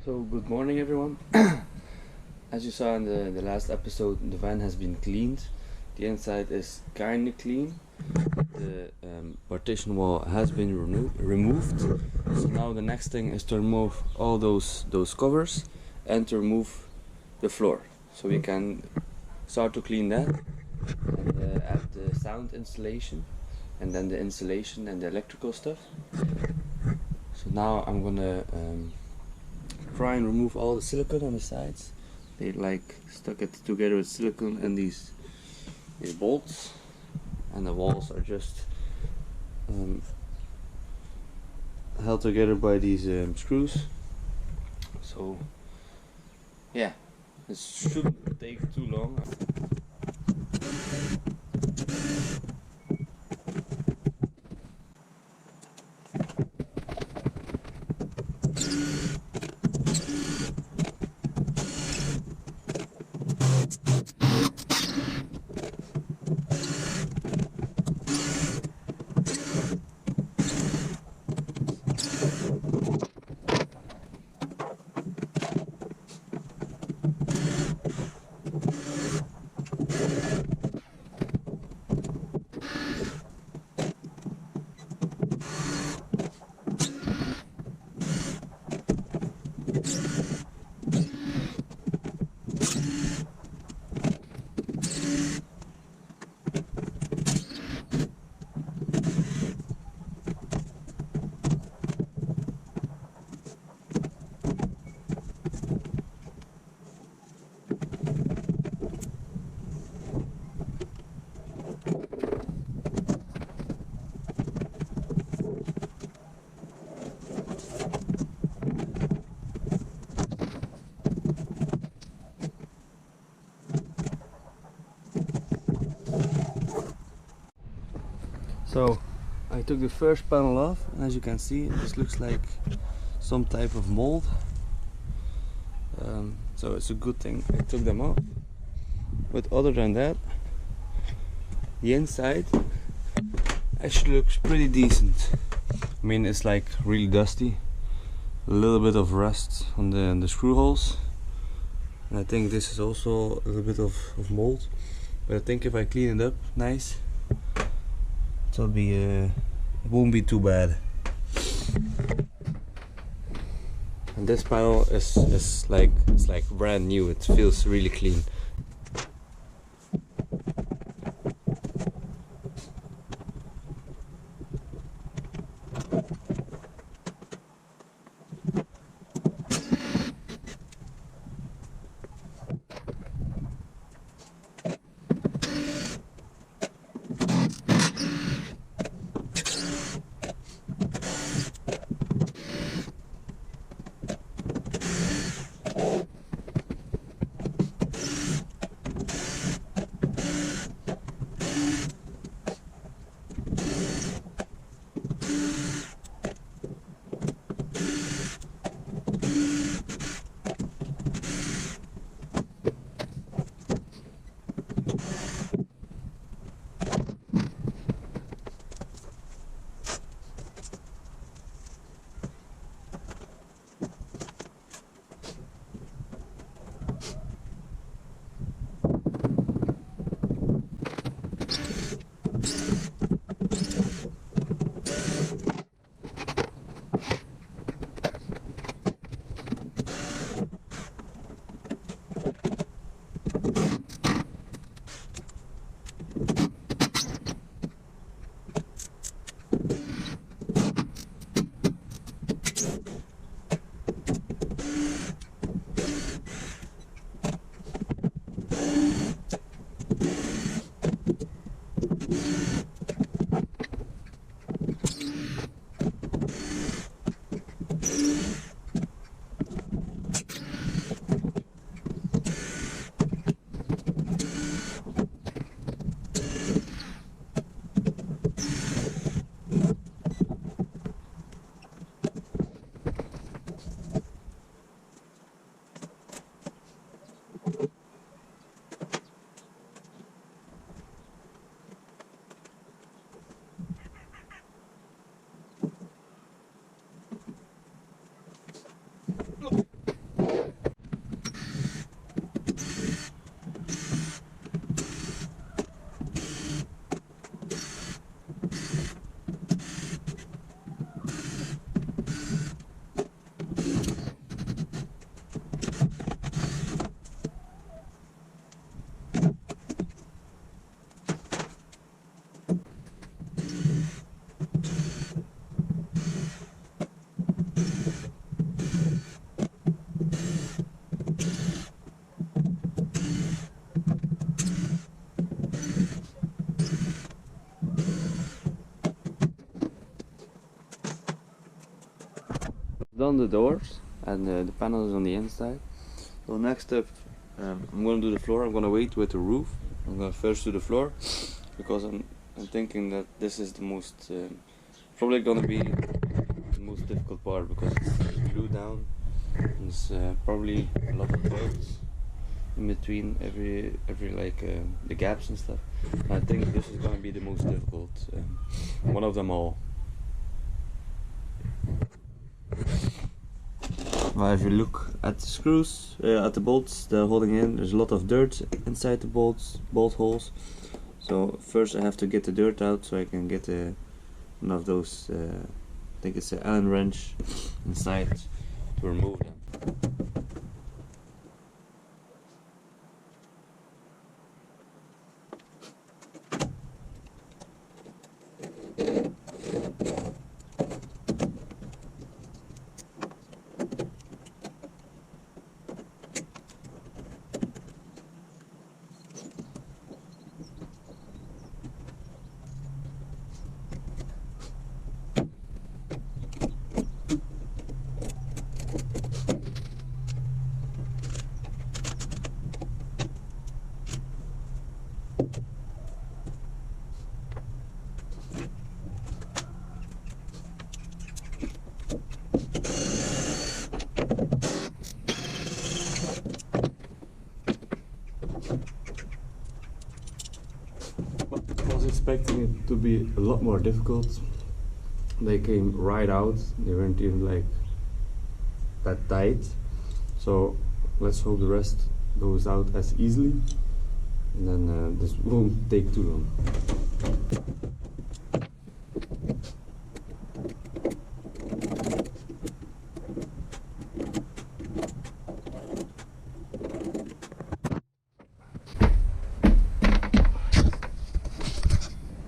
So good morning everyone. As you saw in the last episode, the van has been cleaned. The inside is kinda clean. The partition wall has been removed. So now the next thing is to remove all those covers and to remove the floor. So we can start to clean that and add the sound installation and then the insulation and the electrical stuff. So now I'm gonna try and remove all the silicone on the sides. They stuck it together with silicone and these bolts, and the walls are just held together by these screws. So yeah, this shouldn't take too long. So I took the first panel off, and as you can see, this looks like some type of mold. So it's a good thing I took them off. But other than that, the inside actually looks pretty decent. I mean, it's like really dusty, a little bit of rust on the screw holes, and I think this is also a little bit of mold. But I think if I clean it up nice, it won't be too bad. And this panel is like brand new. It feels really clean. done the doors and the panels on the inside. So next up, I'm gonna do the floor. I'm gonna wait with the roof. I'm gonna first do the floor because I'm thinking that this is the most probably gonna be the most difficult part because it's glued down. There's probably a lot of dirt in between every like the gaps and stuff. I think this is gonna be the most difficult, one of them all. Well, if you look at the screws, at the bolts they're holding in, there's a lot of dirt inside the bolt holes. So first I have to get the dirt out so I can get one of those, I think it's an Allen wrench inside to remove them. I was expecting it to be a lot more difficult. They came right out, they weren't even like that tight. So let's hope the rest goes out as easily, and then this won't take too long.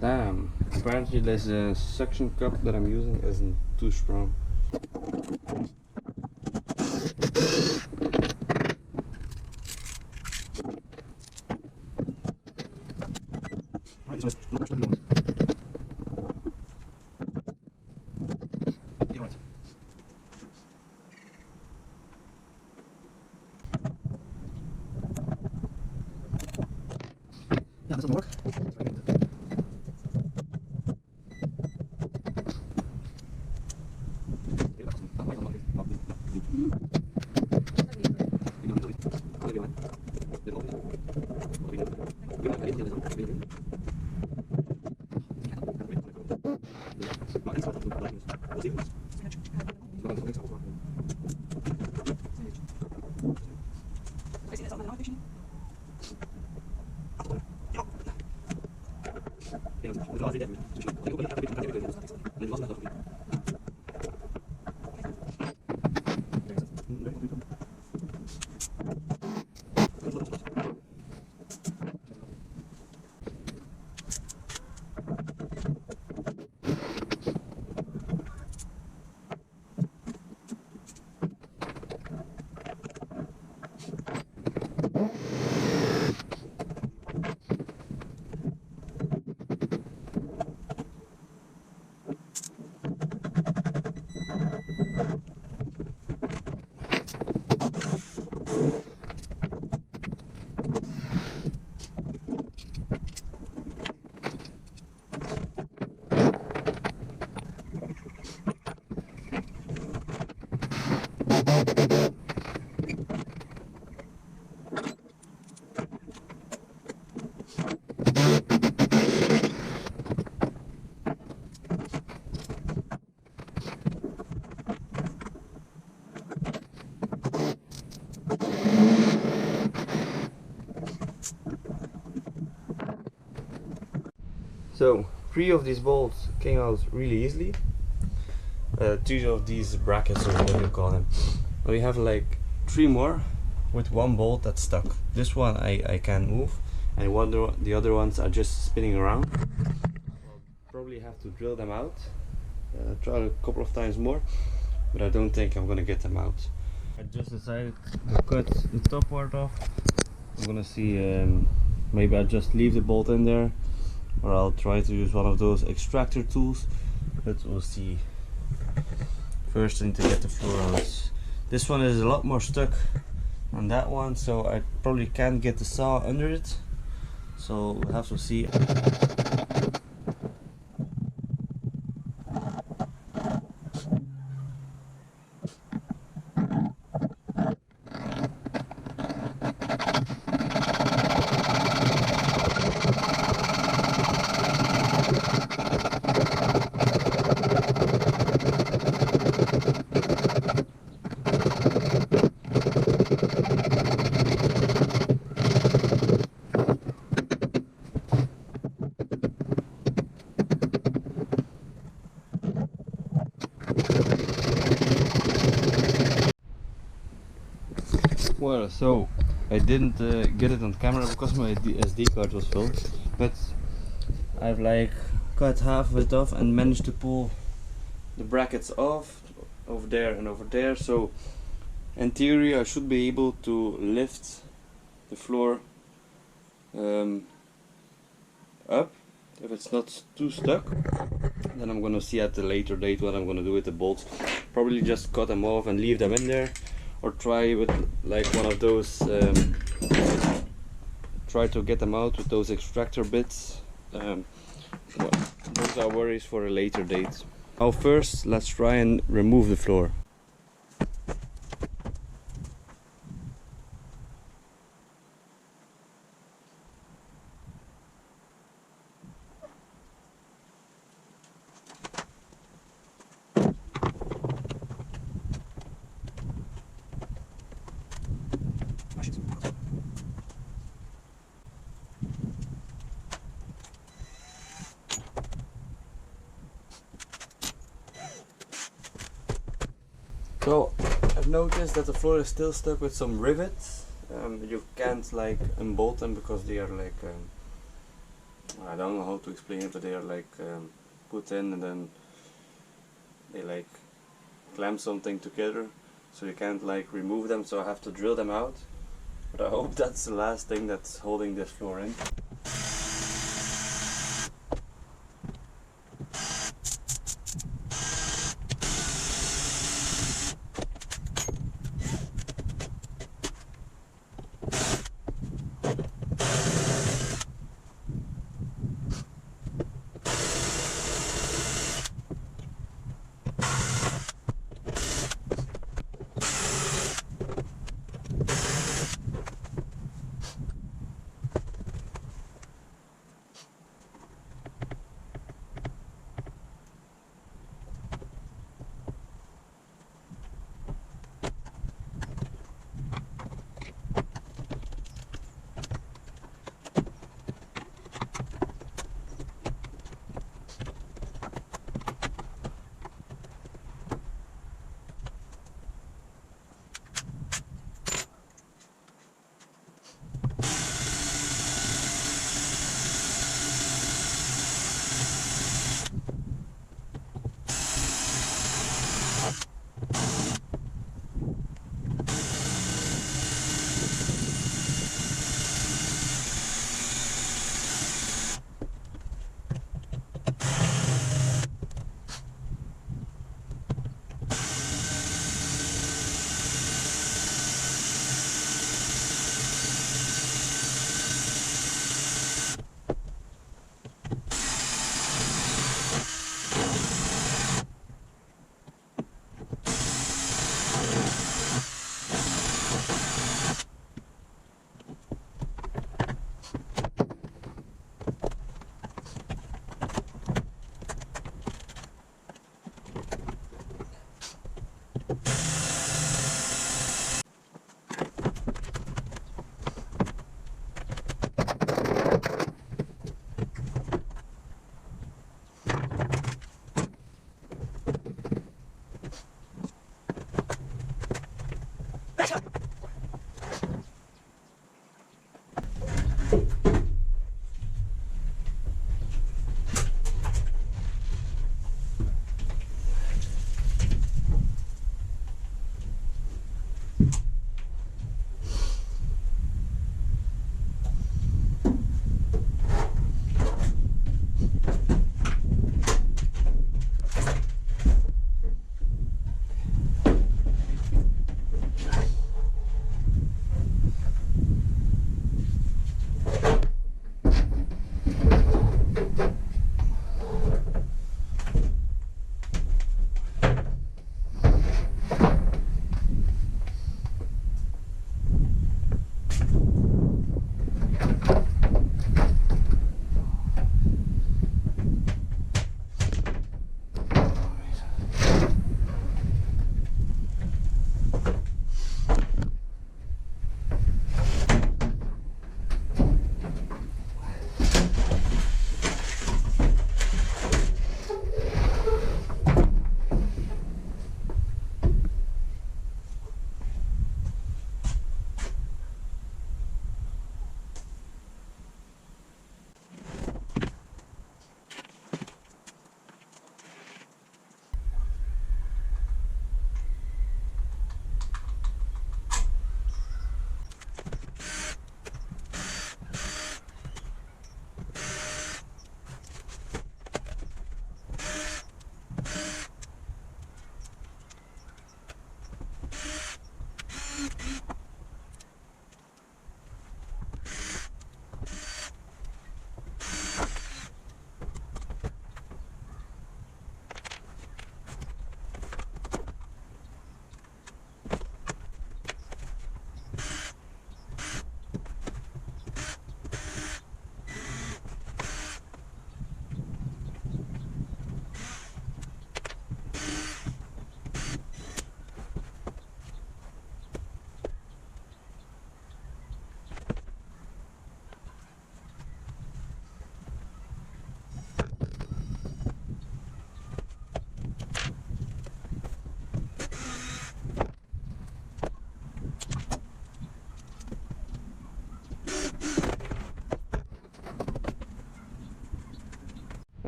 Damn, apparently this suction cup that I'm using isn't too strong. Yeah, this doesn't work. So 3 of these bolts came out really easily. 2 of these brackets, or whatever you call them. And we have like 3 more with 1 bolt that's stuck. This one I can move, and the other ones are just spinning around. I'll probably have to drill them out. Try a couple of times more, but I don't think I'm gonna get them out. I just decided to cut the top part off. I'm gonna see, maybe I'll just leave the bolt in there, or I'll try to use one of those extractor tools, but we'll see. First I need to get the floor out. This one is a lot more stuck than that one, so I probably can't get the saw under it. So we'll have to see. Well, so I didn't get it on camera because my SD card was full, but I've like cut half of it off and managed to pull the brackets off over there and over there. So in theory I should be able to lift the floor up if it's not too stuck. Then I'm gonna see at a later date what I'm gonna do with the bolts. Probably just cut them off and leave them in there, or try with like one of those try to get them out with those extractor bits. Well, those are worries for a later date. Now first let's try and remove the floor. So I've noticed that the floor is still stuck with some rivets. You can't like unbolt them because they are like I don't know how to explain it, but they are like put in and then they like clamp something together, so you can't like remove them, so I have to drill them out. But I hope that's the last thing that's holding this floor in.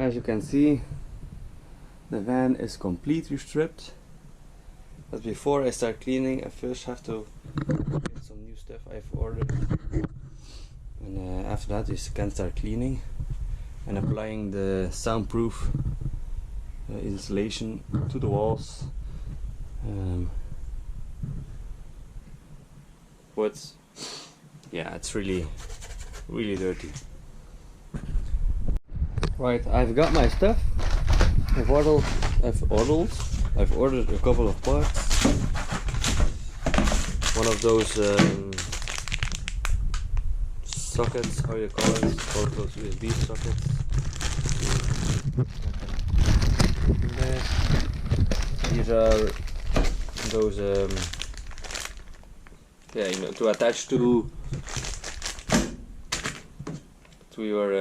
As you can see, the van is completely stripped. But before I start cleaning, I first have to get some new stuff I've ordered. And after that, you can start cleaning and applying the soundproof insulation to the walls. But yeah, it's really dirty. Right, I've got my stuff. I've ordered a couple of parts. One of those sockets, how you call it, one of those USB sockets. These are those yeah, you know, to attach to your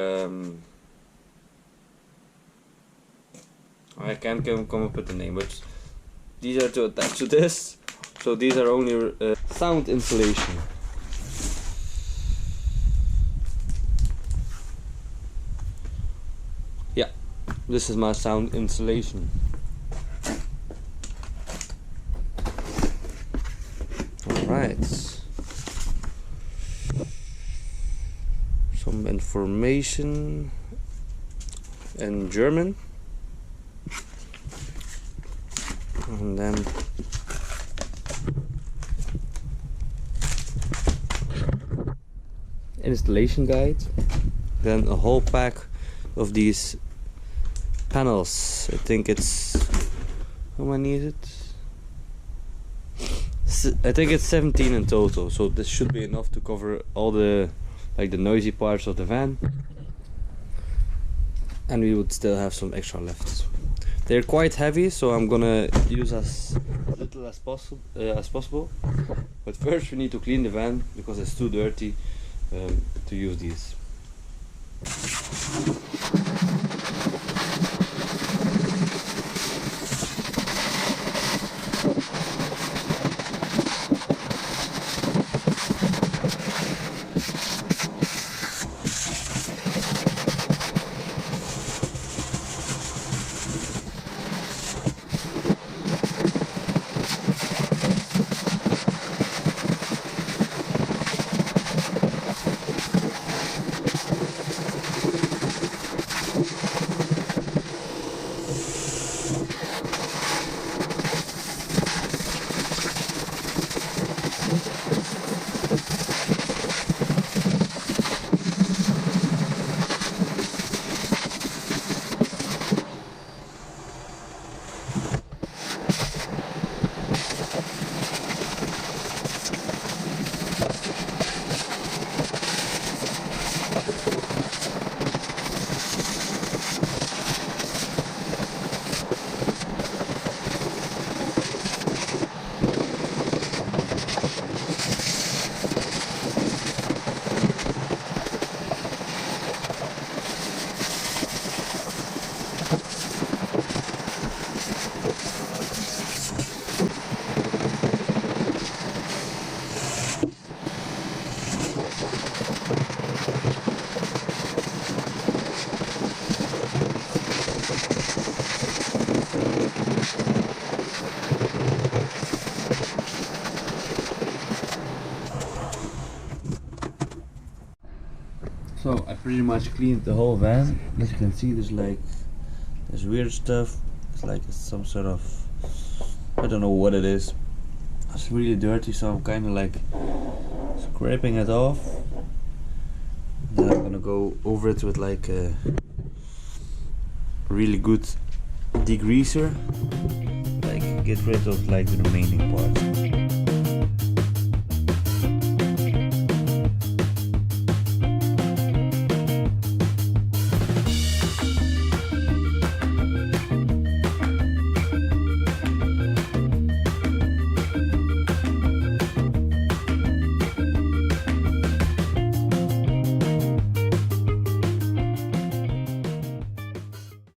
I can't come up with the name, but these are to attach to this. So these are only sound insulation. Yeah, this is my sound insulation. Alright. Some information in German. And then installation guide, then a whole pack of these panels. I think it's, how many is it? I think it's 17 in total, so this should be enough to cover all the the noisy parts of the van, and we would still have some extra left. They're quite heavy, so I'm gonna use as little as possible. But first we need to clean the van because it's too dirty to use these. So I pretty much cleaned the whole van. As you can see, there's weird stuff. It's like some sort of, I don't know what it is. It's really dirty, so I'm kind of like scraping it off. Then I'm gonna go over it with like a really good degreaser, like get rid of like the remaining parts.